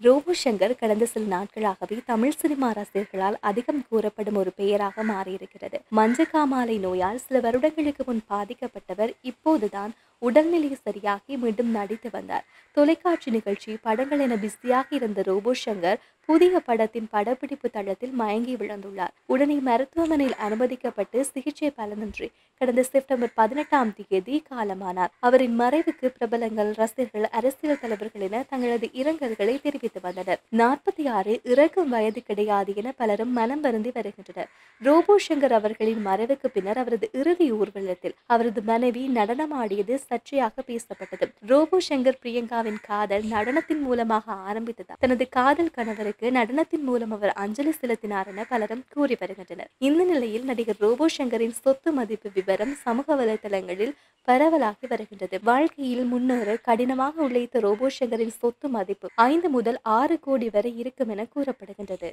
Robot Shankar கடந்த சில நாட்களாகவே தமிழ் சினிமா ரசிகர்களால் அதிகம் கூறப்படும் ஒரு பெயராக மாறியிருக்கிறது. மஞ்சக்காமாலை நோயால் சில வருடங்களுக்கு முன் பாதிக்கப்பட்டவர் இப்போதுதான் உடல்நிலை சரியாகி மீண்டும் நடித்து வந்தார். தொலைக்காட்சி நிகழ்ச்சி, படங்கள் என பிஸியாக இருந்த ரோபோ சங்கர் புதிய படத்தின் படப்பிடிப்பு தளத்தில் மயங்கி விழுந்துள்ளார். உடனே மருத்துவமனையில் அனுமதிக்கப்பட்டு சிகிச்சை பலனின்றி கடந்த செப்டம்பர் 18ஆம் தேதி காலமானார். அவரின் மறைவுக்கு பிரபலங்கள், ரசிகர்கள், அரசியல் தலைவர்கள் என தங்களது இரங்கல்களை தெரிவித்து வந்தனர். 46 இறக்கும் வயது கிடையாது என பலரும் மனம் வருந்தி வருகின்றனர். ரோபோ சங்கர் அவர்களின் மறைவுக்கு பின்னர் அவரது இறுதி ஊர்வலத்தில் அவரது மனைவி நடனமாடியது சர்ச்சையாக பேசப்பட்டது. ரோபோ சங்கர் பிரியங்காவின் காதல் நடனத்தின் மூலமாக ஆரம்பித்ததால் தனது காதல் கணவருக்கு நடனத்தின் மூலம் அவர் அஞ்சலி செலுத்தினார் என பலரும் கூறி வருகின்றனர். இந்த நிலையில் நடிகர் ரோபோ சங்கரின் சொத்து மதிப்பு விவரம் சமூக வலைதளங்களில் பரவலாகி வருகின்றது. வாழ்க்கையில் முன்னேற கடினமாக உழைத்த ரோபோ சங்கரின் சொத்து மதிப்பு 5 முதல் 6 கோடி வரை இருக்கும் என கூறப்படுகின்றது.